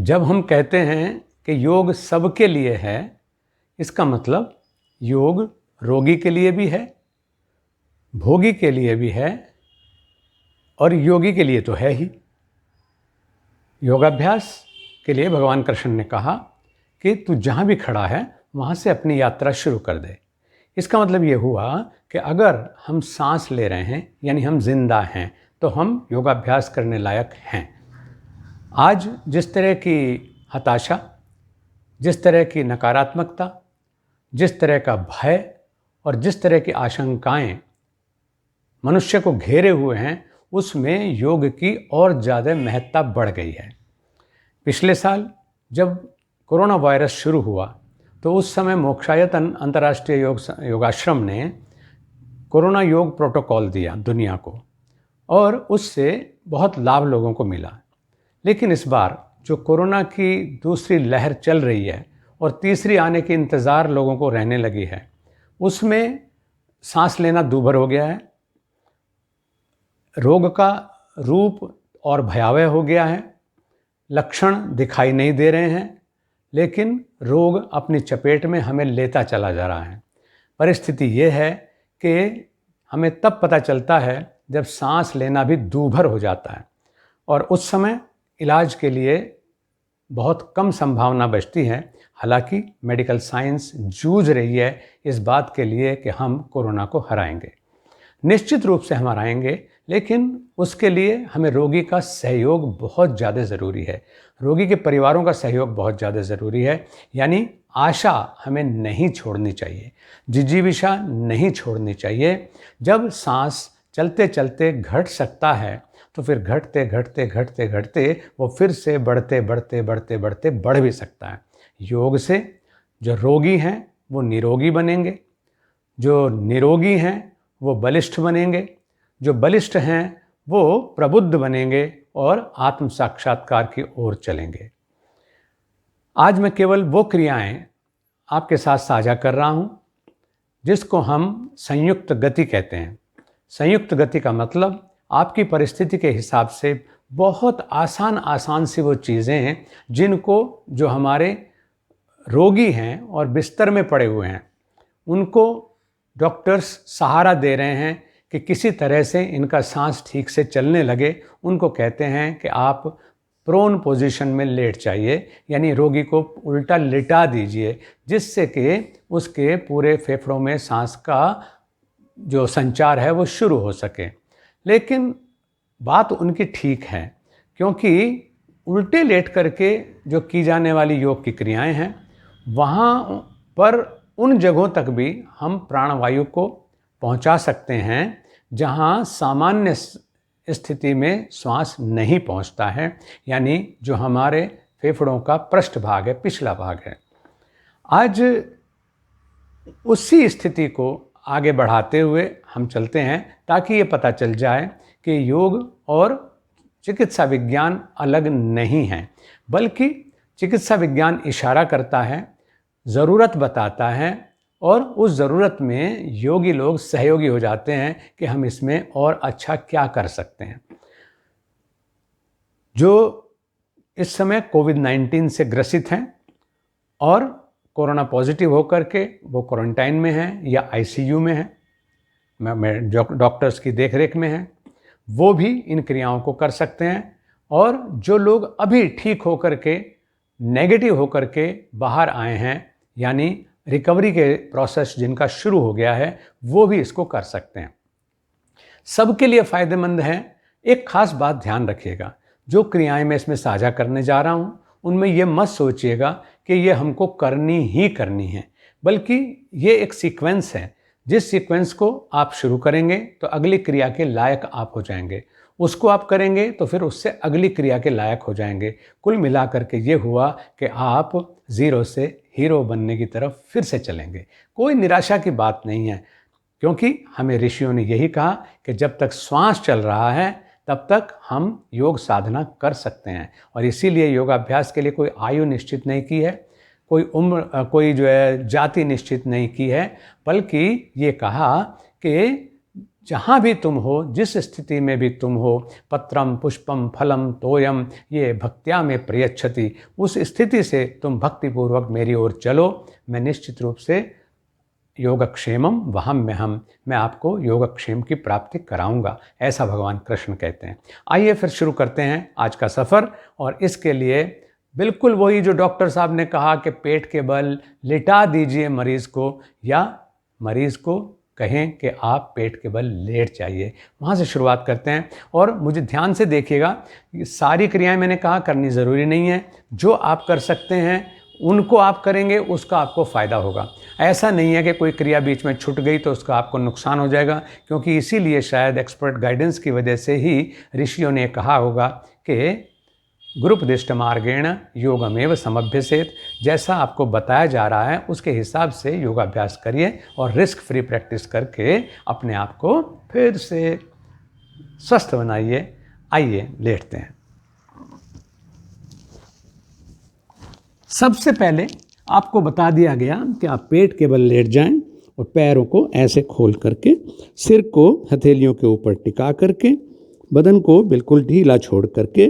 जब हम कहते हैं कि योग सबके लिए है, इसका मतलब योग रोगी के लिए भी है, भोगी के लिए भी है और योगी के लिए तो है ही। योगाभ्यास के लिए भगवान कृष्ण ने कहा कि तू जहाँ भी खड़ा है वहाँ से अपनी यात्रा शुरू कर दे। इसका मतलब ये हुआ कि अगर हम सांस ले रहे हैं यानी हम जिंदा हैं तो हम योगाभ्यास करने लायक हैं। आज जिस तरह की हताशा, जिस तरह की नकारात्मकता, जिस तरह का भय और जिस तरह की आशंकाएं मनुष्य को घेरे हुए हैं, उसमें योग की और ज़्यादा महत्ता बढ़ गई है। पिछले साल जब कोरोना वायरस शुरू हुआ तो उस समय मोक्षायतन अंतर्राष्ट्रीय योगाश्रम ने कोरोना योग प्रोटोकॉल दिया दुनिया को और उससे बहुत लाभ लोगों को मिला। लेकिन इस बार जो कोरोना की दूसरी लहर चल रही है और तीसरी आने के इंतज़ार लोगों को रहने लगी है, उसमें सांस लेना दूभर हो गया है, रोग का रूप और भयावह हो गया है, लक्षण दिखाई नहीं दे रहे हैं, लेकिन रोग अपनी चपेट में हमें लेता चला जा रहा है। परिस्थिति ये है कि हमें तब पता चलता है जब सांस लेना भी दूभर हो जाता है और उस समय इलाज के लिए बहुत कम संभावना बचती है। हालांकि मेडिकल साइंस जूझ रही है इस बात के लिए कि हम कोरोना को हराएंगे। निश्चित रूप से हम हराएंगे, लेकिन उसके लिए हमें रोगी का सहयोग बहुत ज़्यादा ज़रूरी है, रोगी के परिवारों का सहयोग बहुत ज़्यादा ज़रूरी है। यानी आशा हमें नहीं छोड़नी चाहिए, जिजीविषा नहीं छोड़नी चाहिए। जब सांस चलते चलते घट सकता है तो फिर घटते घटते घटते घटते वो फिर से बढ़ते बढ़ते बढ़ते बढ़ते बढ़ भी सकता है। योग से जो रोगी हैं वो निरोगी बनेंगे, जो निरोगी हैं वो बलिष्ठ बनेंगे, जो बलिष्ठ हैं वो प्रबुद्ध बनेंगे और आत्म साक्षात्कार की ओर चलेंगे। आज मैं केवल वो क्रियाएं आपके साथ साझा कर रहा हूं जिसको हम संयुक्त गति कहते हैं। संयुक्त गति का मतलब आपकी परिस्थिति के हिसाब से बहुत आसान सी वो चीज़ें हैं जिनको जो हमारे रोगी हैं और बिस्तर में पड़े हुए हैं उनको डॉक्टर्स सहारा दे रहे हैं कि किसी तरह से इनका सांस ठीक से चलने लगे। उनको कहते हैं कि आप प्रोन पोजीशन में लेट जाइए, यानी रोगी को उल्टा लिटा दीजिए, जिससे कि उसके पूरे फेफड़ों में सांस का जो संचार है वो शुरू हो सके। लेकिन बात उनकी ठीक है, क्योंकि उल्टे लेट करके जो की जाने वाली योग की क्रियाएं हैं वहाँ पर उन जगहों तक भी हम प्राणवायु को पहुँचा सकते हैं जहाँ सामान्य स्थिति में श्वास नहीं पहुँचता है, यानी जो हमारे फेफड़ों का पृष्ठ भाग है, पिछला भाग है। आज उसी स्थिति को आगे बढ़ाते हुए हम चलते हैं ताकि ये पता चल जाए कि योग और चिकित्सा विज्ञान अलग नहीं है, बल्कि चिकित्सा विज्ञान इशारा करता है, ज़रूरत बताता है और उस ज़रूरत में योगी लोग सहयोगी हो जाते हैं कि हम इसमें और अच्छा क्या कर सकते हैं। जो इस समय कोविड-19 से ग्रसित हैं और कोरोना पॉजिटिव होकर के वो क्वारंटाइन में हैं या आईसीयू में हैं, मैं डॉक्टर्स की देखरेख में हैं, वो भी इन क्रियाओं को कर सकते हैं। और जो लोग अभी ठीक होकर के नेगेटिव होकर के बाहर आए हैं, यानी रिकवरी के प्रोसेस जिनका शुरू हो गया है, वो भी इसको कर सकते हैं। सबके लिए फ़ायदेमंद है। एक खास बात ध्यान रखिएगा, जो क्रियाएं मैं इसमें साझा करने जा रहा हूँ उनमें ये मत सोचिएगा कि ये हमको करनी ही करनी है, बल्कि ये एक सीक्वेंस है। जिस सीक्वेंस को आप शुरू करेंगे तो अगली क्रिया के लायक आप हो जाएंगे, उसको आप करेंगे तो फिर उससे अगली क्रिया के लायक हो जाएंगे। कुल मिलाकर के ये हुआ कि आप ज़ीरो से हीरो बनने की तरफ फिर से चलेंगे। कोई निराशा की बात नहीं है, क्योंकि हमें ऋषियों ने यही कहा कि जब तक श्वास चल रहा है तब तक हम योग साधना कर सकते हैं। और इसीलिए योगाभ्यास के लिए कोई आयु निश्चित नहीं की है, कोई उम्र, कोई जो है जाति निश्चित नहीं की है, बल्कि ये कहा कि जहाँ भी तुम हो, जिस स्थिति में भी तुम हो, पत्रम पुष्पम फलम तोयम ये भक्त्या में प्रयच्छति, उस स्थिति से तुम भक्तिपूर्वक मेरी ओर चलो, मैं निश्चित रूप से योगक्षेमम वहम में हम, मैं आपको योगक्षेम की प्राप्ति कराऊंगा, ऐसा भगवान कृष्ण कहते हैं। आइए फिर शुरू करते हैं आज का सफ़र। और इसके लिए बिल्कुल वही जो डॉक्टर साहब ने कहा कि पेट के बल लिटा दीजिए मरीज़ को, या मरीज़ को कहें कि आप पेट के बल लेट जाइए, वहाँ से शुरुआत करते हैं। और मुझे ध्यान से देखिएगा, सारी क्रियाएं मैंने कहा करनी ज़रूरी नहीं है, जो आप कर सकते हैं उनको आप करेंगे, उसका आपको फ़ायदा होगा। ऐसा नहीं है कि कोई क्रिया बीच में छूट गई तो उसका आपको नुकसान हो जाएगा, क्योंकि इसीलिए शायद एक्सपर्ट गाइडेंस की वजह से ही ऋषियों ने कहा होगा कि गुरुपदिष्ट मार्गेण योगमेव समभ्यसेत, जैसा आपको बताया जा रहा है उसके हिसाब से योगाभ्यास करिए और रिस्क फ्री प्रैक्टिस करके अपने आप को फिर से स्वस्थ बनाइए। आइए लेटते हैं। सबसे पहले आपको बता दिया गया कि आप पेट के बल लेट जाएं और पैरों को ऐसे खोल करके, सिर को हथेलियों के ऊपर टिका करके, बदन को बिल्कुल ढीला छोड़ करके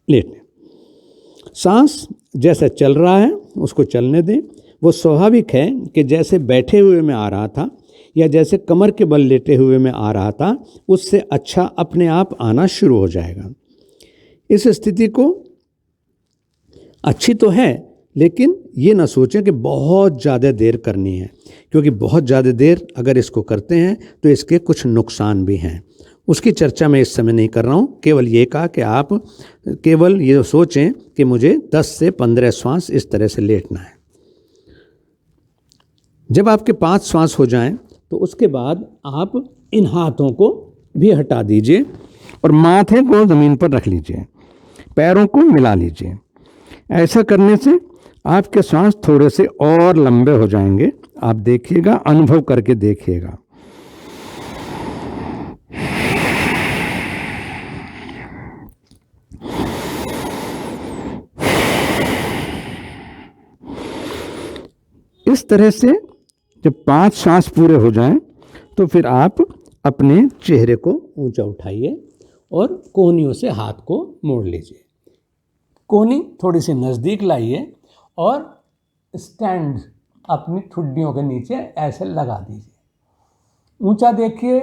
लेटें। सांस जैसा चल रहा है उसको चलने दें। वो स्वाभाविक है कि जैसे बैठे हुए में आ रहा था या जैसे कमर के बल लेटे हुए में आ रहा था, उससे अच्छा अपने आप आना शुरू हो जाएगा। इस स्थिति को अच्छी तो है, लेकिन ये ना सोचें कि बहुत ज़्यादा देर करनी है, क्योंकि बहुत ज़्यादा देर अगर इसको करते हैं तो इसके कुछ नुकसान भी हैं। उसकी चर्चा मैं इस समय नहीं कर रहा हूँ। केवल ये कहा कि आप केवल ये सोचें कि मुझे 10 से 15 श्वास इस तरह से लेटना है। जब आपके 5 श्वास हो जाएं तो उसके बाद आप इन हाथों को भी हटा दीजिए और माथे को ज़मीन पर रख लीजिए, पैरों को मिला लीजिए। ऐसा करने से आपके श्वास थोड़े से और लंबे हो जाएंगे। आप देखिएगा, अनुभव करके देखिएगा। इस तरह से जब 5 श्वास पूरे हो जाएं तो फिर आप अपने चेहरे को ऊंचा उठाइए और कोहनियों से हाथ को मोड़ लीजिए। कोहनी थोड़ी सी नज़दीक लाइए और स्टैंड अपनी ठुड्डियों के नीचे ऐसे लगा दीजिए। ऊंचा देखिए,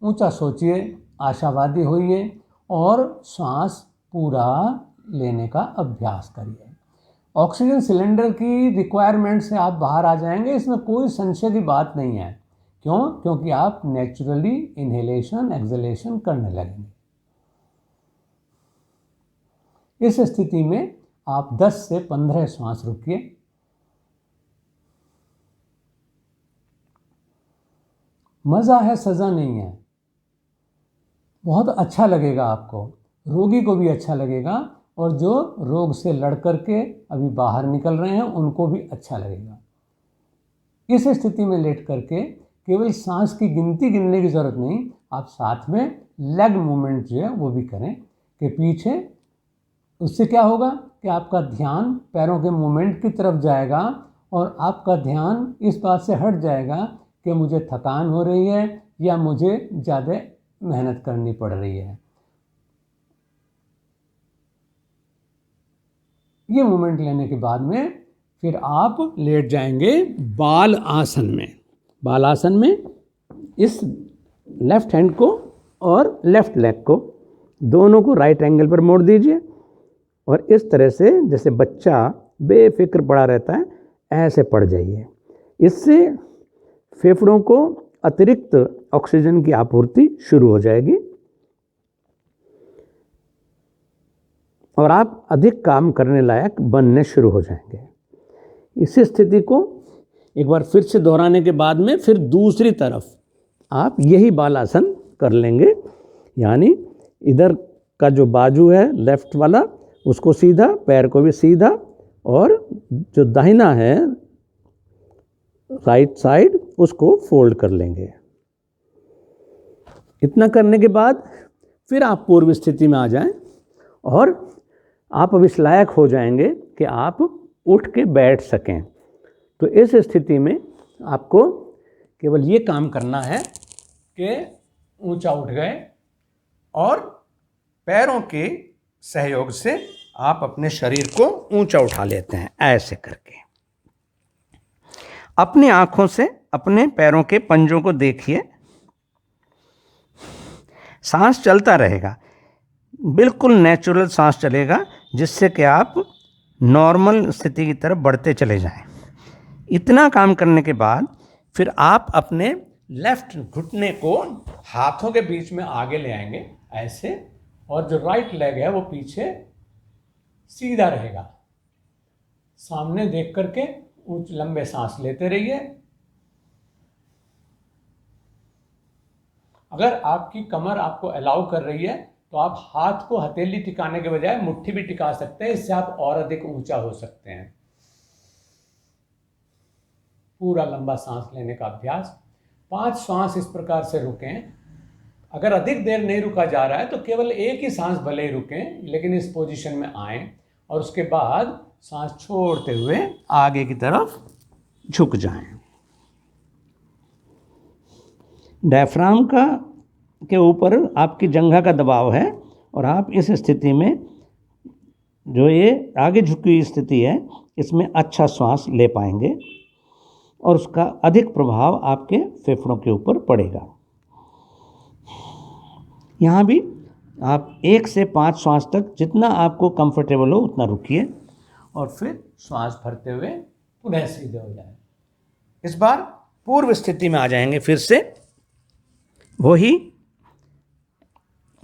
ऊंचा सोचिए, आशावादी होइए और सांस पूरा लेने का अभ्यास करिए। ऑक्सीजन सिलेंडर की रिक्वायरमेंट से आप बाहर आ जाएंगे, इसमें कोई संशय की बात नहीं है। क्यों? क्योंकि आप नेचुरली इनहेलेशन एक्सहेलेशन करने लगेंगे। इस स्थिति में आप 10 से 15 श्वास रुकिए। मज़ा है, सज़ा नहीं है। बहुत अच्छा लगेगा आपको, रोगी को भी अच्छा लगेगा, और जो रोग से लड़ करके अभी बाहर निकल रहे हैं उनको भी अच्छा लगेगा। इस स्थिति में लेट करके केवल सांस की गिनती गिनने की ज़रूरत नहीं, आप साथ में लेग मूवमेंट जो है वो भी करें कि पीछे। उससे क्या होगा कि आपका ध्यान पैरों के मूवमेंट की तरफ जाएगा और आपका ध्यान इस बात से हट जाएगा कि मुझे थकान हो रही है या मुझे ज़्यादा मेहनत करनी पड़ रही है। ये मूवमेंट लेने के बाद में फिर आप लेट जाएंगे बाल आसन में। बाल आसन में इस लेफ्ट हैंड को और लेफ्ट लेग को दोनों को राइट एंगल पर मोड़ दीजिए और इस तरह से जैसे बच्चा बेफिक्र पड़ा रहता है ऐसे पड़ जाइए। इससे फेफड़ों को अतिरिक्त ऑक्सीजन की आपूर्ति शुरू हो जाएगी और आप अधिक काम करने लायक बनने शुरू हो जाएंगे। इस स्थिति को एक बार फिर से दोहराने के बाद में फिर दूसरी तरफ आप यही बालासन कर लेंगे, यानी इधर का जो बाजू है लेफ्ट वाला उसको सीधा, पैर को भी सीधा, और जो दाहिना है राइट साइड उसको फोल्ड कर लेंगे। इतना करने के बाद फिर आप पूर्व स्थिति में आ जाएं और आप अब इस लायक हो जाएंगे कि आप उठ के बैठ सकें। तो इस स्थिति में आपको केवल ये काम करना है कि ऊंचा उठ गए और पैरों के सहयोग से आप अपने शरीर को ऊंचा उठा लेते हैं ऐसे करके। अपनी आंखों से अपने पैरों के पंजों को देखिए, सांस चलता रहेगा, बिल्कुल नेचुरल सांस चलेगा, जिससे कि आप नॉर्मल स्थिति की तरफ बढ़ते चले जाएं। इतना काम करने के बाद फिर आप अपने लेफ्ट घुटने को हाथों के बीच में आगे ले आएंगे ऐसे, और जो राइट लेग है वो पीछे सीधा रहेगा। सामने देख करके ऊंचे लंबे सांस लेते रहिए। अगर आपकी कमर आपको अलाउ कर रही है तो आप हाथ को हथेली टिकाने के बजाय मुट्ठी भी टिका सकते हैं, इससे आप और अधिक ऊंचा हो सकते हैं। पूरा लंबा सांस लेने का अभ्यास, 5 सांस इस प्रकार से रुकें। अगर अधिक देर नहीं रुका जा रहा है तो केवल एक ही सांस भले ही रुकें, लेकिन इस पोजीशन में आएं और उसके बाद सांस छोड़ते हुए आगे की तरफ झुक जाएं। डायफ्राम के ऊपर आपकी जंघा का दबाव है और आप इस स्थिति में, जो ये आगे झुकी हुई स्थिति है, इसमें अच्छा श्वास ले पाएंगे और उसका अधिक प्रभाव आपके फेफड़ों के ऊपर पड़ेगा। यहाँ भी आप 1 से 5 श्वास तक जितना आपको कंफर्टेबल हो उतना रुकिए और फिर श्वास भरते हुए पुनः सीधे हो जाए। इस बार पूर्व स्थिति में आ जाएंगे, फिर से वही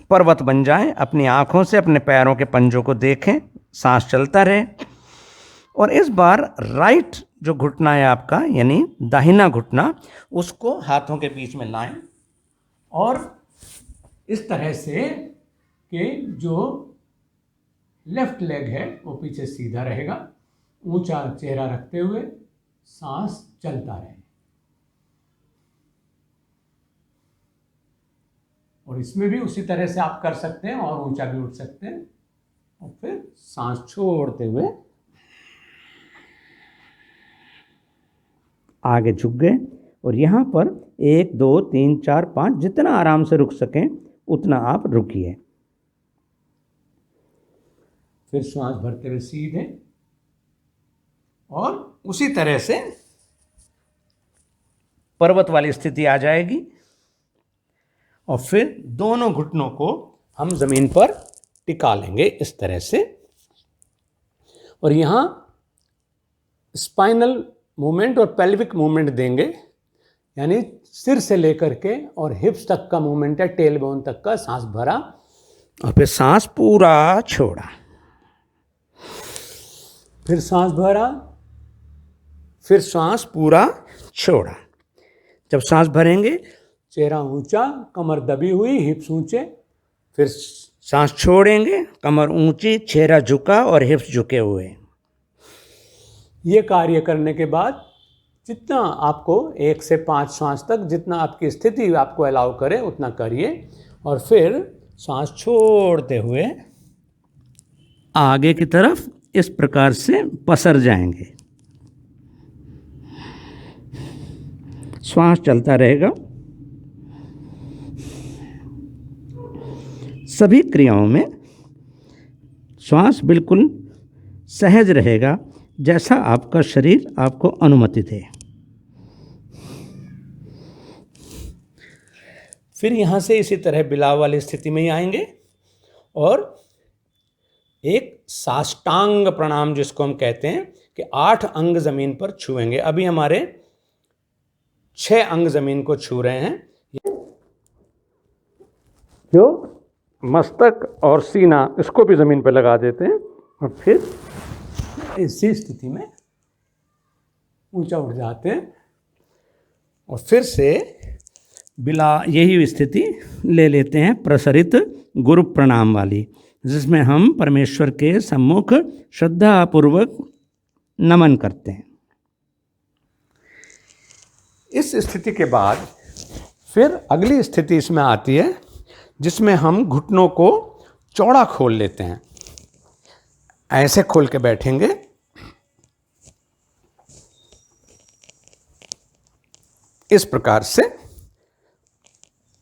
पर्वत बन जाएं। अपनी आंखों से अपने पैरों के पंजों को देखें, सांस चलता रहे और इस बार राइट जो घुटना है आपका, यानी दाहिना घुटना, उसको हाथों के बीच में लाएं और इस तरह से कि जो लेफ्ट लेग है वो पीछे सीधा रहेगा, ऊंचा चेहरा रखते हुए सांस चलता रहे। और इसमें भी उसी तरह से आप कर सकते हैं और ऊंचा भी उठ सकते हैं और फिर सांस छोड़ते हुए आगे झुक गए और यहाँ पर 1 2 3 4 5 जितना आराम से रुक सकें उतना आप रुकिए। फिर श्वास भरते हुए सीधे और उसी तरह से पर्वत वाली स्थिति आ जाएगी और फिर दोनों घुटनों को हम जमीन पर टिका लेंगे इस तरह से। और यहाँ स्पाइनल मूवमेंट और पेल्विक मूवमेंट देंगे, यानी सिर से लेकर के और हिप्स तक का मूवमेंट है, टेल बोन तक का। सांस भरा और फिर सांस पूरा छोड़ा, फिर सांस भरा, फिर सांस पूरा छोड़ा। जब सांस भरेंगे चेहरा ऊंचा, कमर दबी हुई, हिप्स ऊंचे, फिर सांस छोड़ेंगे, कमर ऊंची, चेहरा झुका और हिप्स झुके हुए। ये कार्य करने के बाद जितना आपको 1 से 5 सांस तक, जितना आपकी स्थिति आपको अलाउ करे उतना करिए और फिर सांस छोड़ते हुए आगे की तरफ इस प्रकार से पसर जाएंगे। श्वास चलता रहेगा। सभी क्रियाओं में श्वास बिल्कुल सहज रहेगा, जैसा आपका शरीर आपको अनुमति दे। फिर यहाँ से इसी तरह बिलाव वाली स्थिति में ही आएंगे और एक साष्टांग प्रणाम जिसको हम कहते हैं कि 8 अंग जमीन पर छुएंगे। अभी हमारे 6 अंग जमीन को छू रहे हैं, जो मस्तक और सीना, इसको भी जमीन पर लगा देते हैं और फिर इसी स्थिति में ऊंचा उठ जाते हैं और फिर से बिला यही स्थिति ले लेते हैं प्रसरित गुरु प्रणाम वाली, जिसमें हम परमेश्वर के सम्मुख श्रद्धापूर्वक नमन करते हैं। इस स्थिति के बाद फिर अगली स्थिति इसमें आती है, जिसमें हम घुटनों को चौड़ा खोल लेते हैं। ऐसे खोल के बैठेंगे इस प्रकार से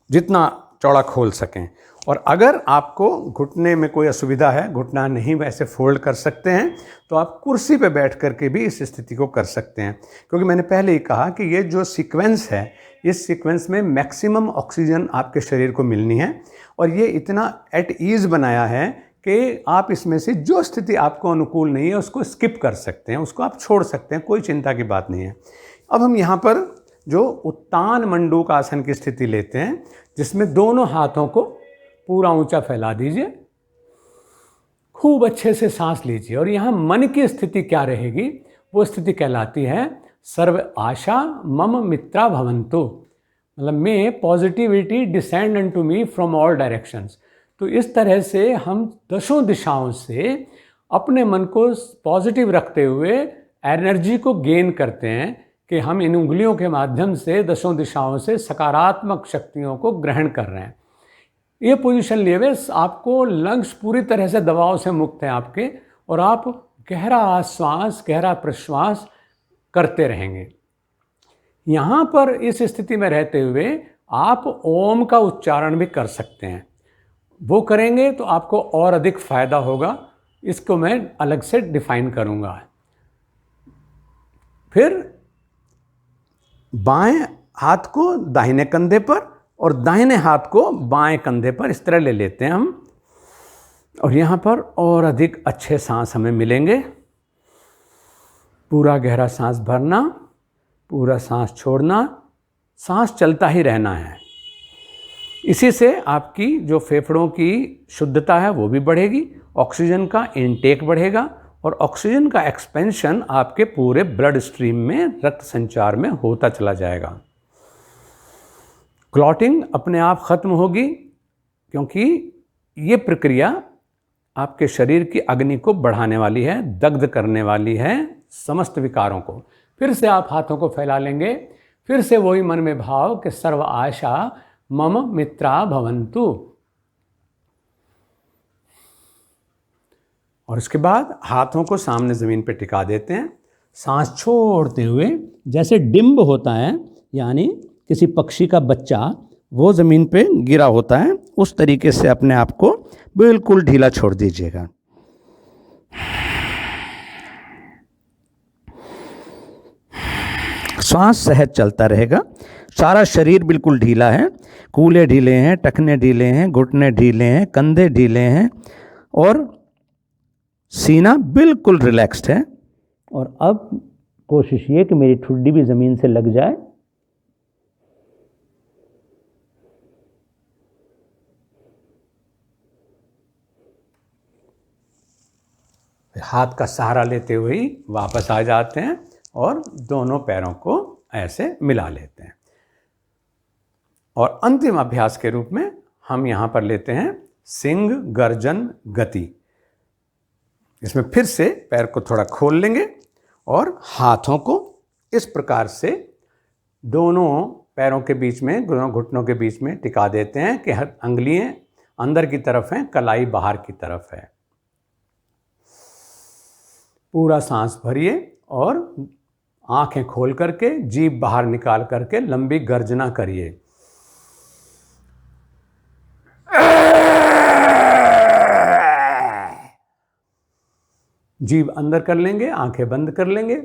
जितना चौड़ा खोल सकें। और अगर आपको घुटने में कोई असुविधा है, घुटना नहीं वैसे फोल्ड कर सकते हैं, तो आप कुर्सी पे बैठ करके भी इस स्थिति को कर सकते हैं। क्योंकि मैंने पहले ही कहा कि ये जो सीक्वेंस है, इस सीक्वेंस में मैक्सिमम ऑक्सीजन आपके शरीर को मिलनी है, और ये इतना एट ईज़ बनाया है कि आप इसमें से जो स्थिति आपको अनुकूल नहीं है उसको स्किप कर सकते हैं, उसको आप छोड़ सकते हैं, कोई चिंता की बात नहीं है। अब हम यहाँ पर जो उत्तान मंडूक आसन की स्थिति लेते हैं, जिसमें दोनों हाथों को पूरा ऊंचा फैला दीजिए, खूब अच्छे से सांस लीजिए, और यहाँ मन की स्थिति क्या रहेगी, वो स्थिति कहलाती है सर्व आशा मम मित्रा भवन्तु, मतलब may positivity descend into me from all directions. तो इस तरह से हम दसों दिशाओं से अपने मन को पॉजिटिव रखते हुए एनर्जी को गेन करते हैं कि हम इन उंगलियों के माध्यम से दसों दिशाओं से सकारात्मक शक्तियों को ग्रहण कर रहे हैं। ये पोजीशन लिए हुए आपको लंग्स पूरी तरह से दबाव से मुक्त हैं आपके, और आप गहरा आश्वास गहरा प्रश्वास करते रहेंगे। यहाँ पर इस स्थिति में रहते हुए आप ओम का उच्चारण भी कर सकते हैं। वो करेंगे तो आपको और अधिक फायदा होगा, इसको मैं अलग से डिफाइन करूँगा। फिर बाएं हाथ को दाहिने कंधे पर और दाहिने हाथ को बाएं कंधे पर इस तरह ले लेते हैं हम, और यहाँ पर और अधिक अच्छे सांस हमें मिलेंगे। पूरा गहरा सांस भरना, पूरा सांस छोड़ना, सांस चलता ही रहना है। इसी से आपकी जो फेफड़ों की शुद्धता है वो भी बढ़ेगी, ऑक्सीजन का इनटेक बढ़ेगा, और ऑक्सीजन का एक्सपेंशन आपके पूरे ब्लड स्ट्रीम में, रक्त संचार में होता चला जाएगा। क्लॉटिंग अपने आप खत्म होगी, क्योंकि ये प्रक्रिया आपके शरीर की अग्नि को बढ़ाने वाली है, दग्ध करने वाली है समस्त विकारों को। फिर से आप हाथों को फैला लेंगे, फिर से वही मन में भाव कि सर्व आशा मम मित्रा भवन्तु, और उसके बाद हाथों को सामने ज़मीन पर टिका देते हैं, सांस छोड़ते हुए जैसे डिम्ब होता है, यानी किसी पक्षी का बच्चा वो ज़मीन पे गिरा होता है, उस तरीके से अपने आप को बिल्कुल ढीला छोड़ दीजिएगा। सांस सहज चलता रहेगा, सारा शरीर बिल्कुल ढीला है, कूल्हे ढीले हैं, टखने ढीले हैं, घुटने ढीले हैं, कंधे ढीले हैं, और सीना बिल्कुल रिलैक्स्ड है। और अब कोशिश ये कि मेरी ठुड्डी भी ज़मीन से लग जाए। हाथ का सहारा लेते हुए ही वापस आ जाते हैं और दोनों पैरों को ऐसे मिला लेते हैं। और अंतिम अभ्यास के रूप में हम यहाँ पर लेते हैं सिंह गर्जन गति। इसमें फिर से पैर को थोड़ा खोल लेंगे और हाथों को इस प्रकार से दोनों पैरों के बीच में, घुटनों के बीच में टिका देते हैं कि अंगुलियां अंदर की तरफ हैं, कलाई बाहर की तरफ है। पूरा सांस भरिए और आंखें खोल करके जीभ बाहर निकाल करके लंबी गर्जना करिए। जीभ अंदर कर लेंगे, आंखें बंद कर लेंगे,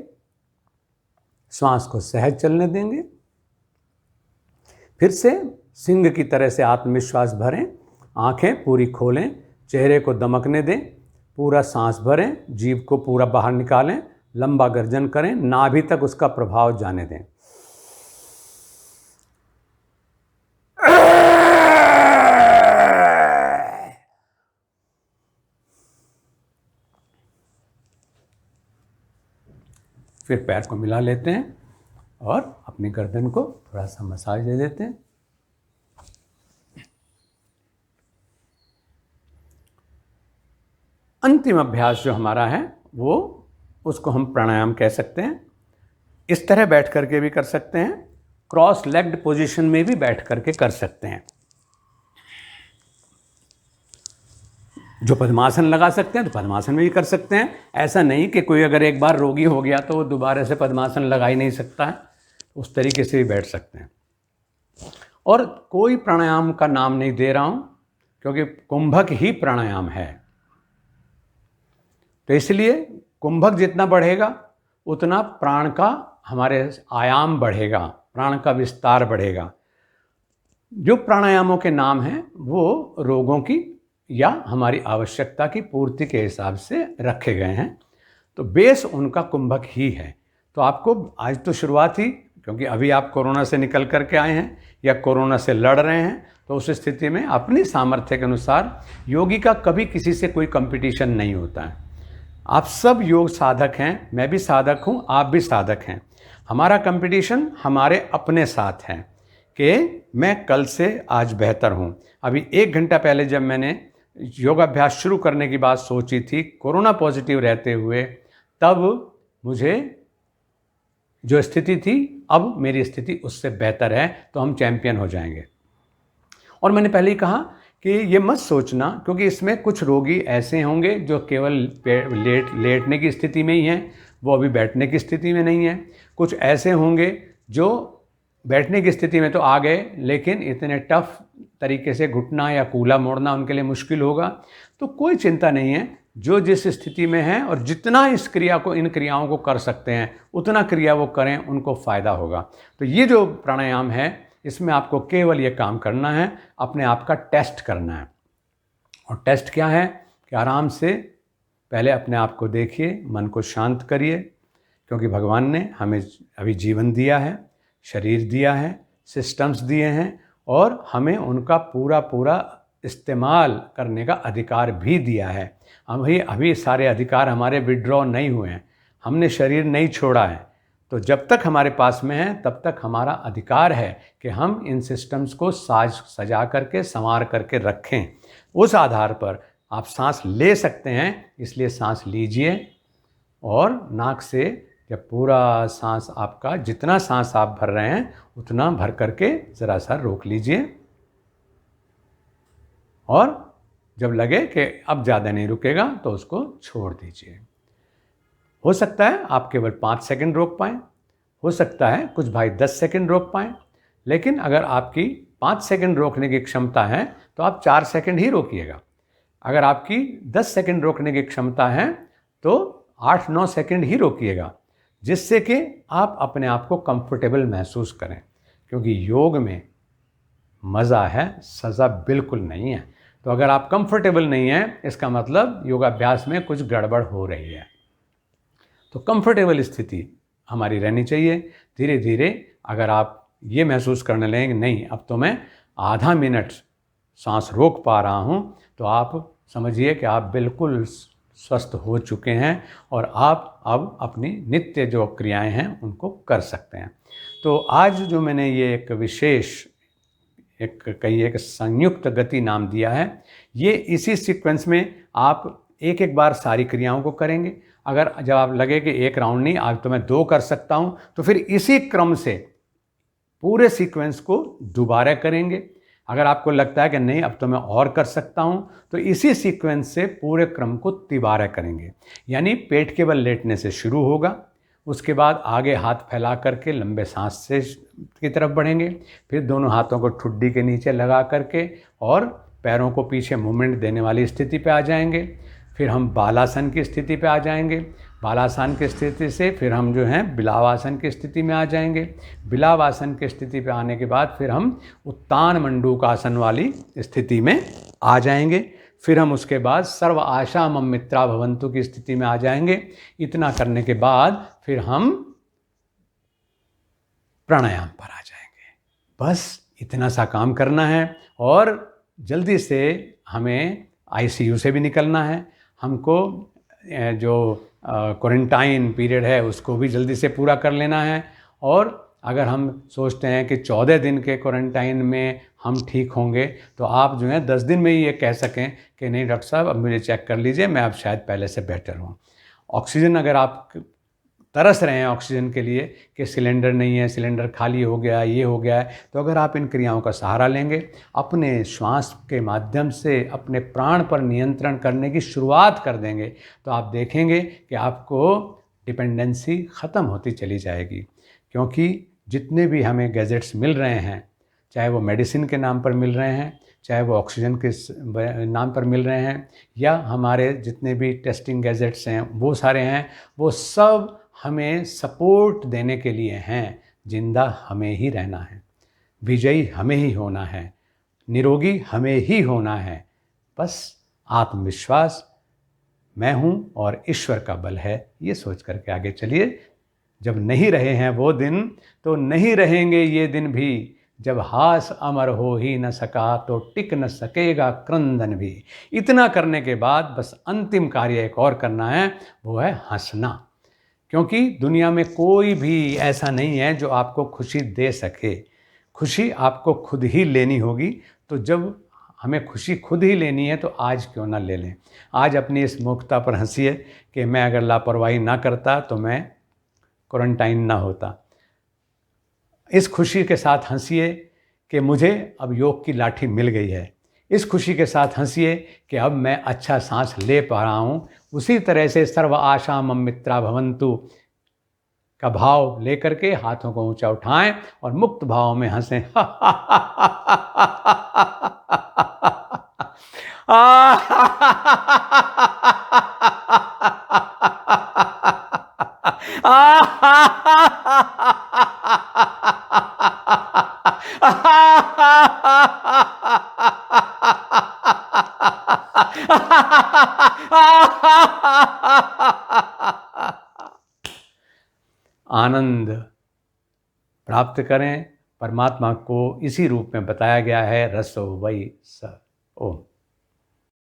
श्वास को सहज चलने देंगे। फिर से सिंह की तरह से आत्मविश्वास भरें, आंखें पूरी खोलें, चेहरे को दमकने दें, पूरा सांस भरें, जीभ को पूरा बाहर निकालें, लंबा गर्जन करें, नाभि तक उसका प्रभाव जाने दें। फिर पैर को मिला लेते हैं और अपनी गर्दन को थोड़ा सा मसाज दे देते हैं। अंतिम अभ्यास जो हमारा है वो, उसको हम प्राणायाम कह सकते हैं। इस तरह बैठ करके भी कर सकते हैं, क्रॉस लेग्ड पोजीशन में भी बैठ करके कर सकते हैं। जो पद्मासन लगा सकते हैं तो पद्मासन में भी कर सकते हैं। ऐसा नहीं कि कोई अगर एक बार रोगी हो गया तो वो दोबारा से पद्मासन लगा ही नहीं सकता है। उस तरीके से भी बैठ सकते हैं। और कोई प्राणायाम का नाम नहीं दे रहा हूँ, क्योंकि कुंभक ही प्राणायाम है। तो इसलिए कुंभक जितना बढ़ेगा उतना प्राण का हमारे आयाम बढ़ेगा, प्राण का विस्तार बढ़ेगा। जो प्राणायामों के नाम हैं वो रोगों की या हमारी आवश्यकता की पूर्ति के हिसाब से रखे गए हैं, तो बेस उनका कुंभक ही है। तो आपको आज तो शुरुआत ही, क्योंकि अभी आप कोरोना से निकल करके आए हैं या कोरोना से लड़ रहे हैं, तो उस स्थिति में अपनी सामर्थ्य के अनुसार, योगी का कभी किसी से कोई कंपटीशन नहीं होता है। आप सब योग साधक हैं, मैं भी साधक हूँ, आप भी साधक हैं। हमारा कंपटीशन हमारे अपने साथ है कि मैं कल से आज बेहतर हूँ। अभी 1 घंटा पहले जब मैंने योगाभ्यास शुरू करने की बात सोची थी कोरोना पॉजिटिव रहते हुए, तब मुझे जो स्थिति थी, अब मेरी स्थिति उससे बेहतर है, तो हम चैंपियन हो जाएंगे। और मैंने पहले ही कहा कि ये मत सोचना, क्योंकि इसमें कुछ रोगी ऐसे होंगे जो केवल लेटने की स्थिति में ही हैं, वो अभी बैठने की स्थिति में नहीं है। कुछ ऐसे होंगे जो बैठने की स्थिति में तो आ गए, लेकिन इतने टफ तरीके से घुटना या कूल्हा मोड़ना उनके लिए मुश्किल होगा। तो कोई चिंता नहीं है, जो जिस स्थिति में है और जितना इस क्रिया को, इन क्रियाओं को कर सकते हैं उतना क्रिया वो करें, उनको फ़ायदा होगा। तो ये जो प्राणायाम है, इसमें आपको केवल ये काम करना है, अपने आप का टेस्ट करना है। और टेस्ट क्या है कि आराम से पहले अपने आप को देखिए, मन को शांत करिए, क्योंकि भगवान ने हमें अभी जीवन दिया है, शरीर दिया है, सिस्टम्स दिए हैं, और हमें उनका पूरा पूरा इस्तेमाल करने का अधिकार भी दिया है। अभी सारे अधिकार हमारे विड्रॉ नहीं हुए हैं, हमने शरीर नहीं छोड़ा है। तो जब तक हमारे पास में है तब तक हमारा अधिकार है कि हम इन सिस्टम्स को सजा करके, संवार करके रखें। उस आधार पर आप सांस ले सकते हैं, इसलिए सांस लीजिए, और नाक से जब पूरा सांस आपका, जितना सांस आप भर रहे हैं उतना भर करके ज़रा सा रोक लीजिए, और जब लगे कि अब ज़्यादा नहीं रुकेगा तो उसको छोड़ दीजिए। हो सकता है आप केवल 5 सेकंड रोक पाएँ, हो सकता है कुछ भाई 10 सेकंड रोक पाएँ, लेकिन अगर आपकी 5 सेकंड रोकने की क्षमता है तो आप 4 सेकंड ही रोकिएगा। अगर आपकी 10 सेकंड रोकने की क्षमता है तो 8-9 सेकंड ही रोकिएगा, जिससे कि आप अपने आप को कंफर्टेबल महसूस करें, क्योंकि योग में मज़ा है, सज़ा बिल्कुल नहीं है। तो अगर आप कंफर्टेबल नहीं हैं, इसका मतलब योगाभ्यास में कुछ गड़बड़ हो रही है। तो कंफर्टेबल स्थिति हमारी रहनी चाहिए। धीरे धीरे अगर आप ये महसूस करने लगेंगे, नहीं अब तो मैं आधा मिनट सांस रोक पा रहा हूँ, तो आप समझिए कि आप बिल्कुल स्वस्थ हो चुके हैं और आप अब अपनी नित्य जो क्रियाएं हैं उनको कर सकते हैं। तो आज जो मैंने ये एक विशेष एक संयुक्त गति नाम दिया है, ये इसी सीक्वेंस में आप एक एक बार सारी क्रियाओं को करेंगे। अगर जब आप लगे कि एक राउंड नहीं, आज तो मैं 2 कर सकता हूँ, तो फिर इसी क्रम से पूरे सीक्वेंस को दोबारा करेंगे। अगर आपको लगता है कि नहीं अब तो मैं और कर सकता हूँ, तो इसी सीक्वेंस से पूरे क्रम को तिबारा करेंगे। यानी पेट के बल लेटने से शुरू होगा, उसके बाद आगे हाथ फैला करके लंबे सांस से की तरफ बढ़ेंगे, फिर दोनों हाथों को ठुड्डी के नीचे लगा करके और पैरों को पीछे मूवमेंट देने वाली स्थिति पे आ जाएंगे। फिर हम बालासन की स्थिति पे आ जाएंगे। बालासन की स्थिति से फिर हम जो हैं बिलावासन की स्थिति में आ जाएंगे। बिलावासन की स्थिति पे आने के बाद फिर हम उत्तान मंडूकासन वाली स्थिति में आ जाएंगे। फिर हम उसके बाद सर्व आशा मम मित्रा भवन्तु की स्थिति में आ जाएंगे। इतना करने के बाद फिर हम प्राणायाम पर आ जाएंगे। बस इतना सा काम करना है और जल्दी से हमें आईसीयू से भी निकलना है। हमको जो क्वारंटाइन पीरियड है उसको भी जल्दी से पूरा कर लेना है। और अगर हम सोचते हैं कि 14 दिन के क्वारंटाइन में हम ठीक होंगे, तो आप जो है 10 दिन में ही ये कह सकें कि नहीं डॉक्टर साहब अब मुझे चेक कर लीजिए, मैं अब शायद पहले से बेटर हूँ। ऑक्सीजन अगर आप तरस रहे हैं ऑक्सीजन के लिए कि सिलेंडर नहीं है, सिलेंडर खाली हो गया, ये हो गया है, तो अगर आप इन क्रियाओं का सहारा लेंगे, अपने श्वास के माध्यम से अपने प्राण पर नियंत्रण करने की शुरुआत कर देंगे, तो आप देखेंगे कि आपको डिपेंडेंसी ख़त्म होती चली जाएगी। क्योंकि जितने भी हमें गैजेट्स मिल रहे हैं, चाहे वो मेडिसिन के नाम पर मिल रहे हैं, चाहे वो ऑक्सीजन के नाम पर मिल रहे हैं, या हमारे जितने भी टेस्टिंग गैजेट्स हैं वो सारे हैं, वो सब हमें सपोर्ट देने के लिए हैं। जिंदा हमें ही रहना है, विजयी हमें ही होना है, निरोगी हमें ही होना है। बस आत्मविश्वास, मैं हूँ और ईश्वर का बल है, ये सोच करके आगे चलिए। जब नहीं रहे हैं वो दिन, तो नहीं रहेंगे ये दिन भी। जब हास अमर हो ही न सका, तो टिक न सकेगा क्रंदन भी। इतना करने के बाद बस अंतिम कार्य एक और करना है, वो है हंसना। क्योंकि दुनिया में कोई भी ऐसा नहीं है जो आपको खुशी दे सके। खुशी आपको खुद ही लेनी होगी। तो जब हमें खुशी खुद ही लेनी है, तो आज क्यों ना ले लें। आज अपनी इस मूर्खता पर हंसिए कि मैं अगर लापरवाही ना करता तो मैं क्वारंटाइन ना होता। इस खुशी के साथ हंसिए कि मुझे अब योग की लाठी मिल गई है। इस खुशी के साथ हंसिए कि अब मैं अच्छा सांस ले पा रहा हूँ। उसी तरह से सर्व आशा मम मित्रा भवन्तु का भाव लेकर के हाथों को ऊंचा उठाएं और मुक्त भाव में हंसें। आनंद प्राप्त करें। परमात्मा को इसी रूप में बताया गया है, रसो वै स। ओम।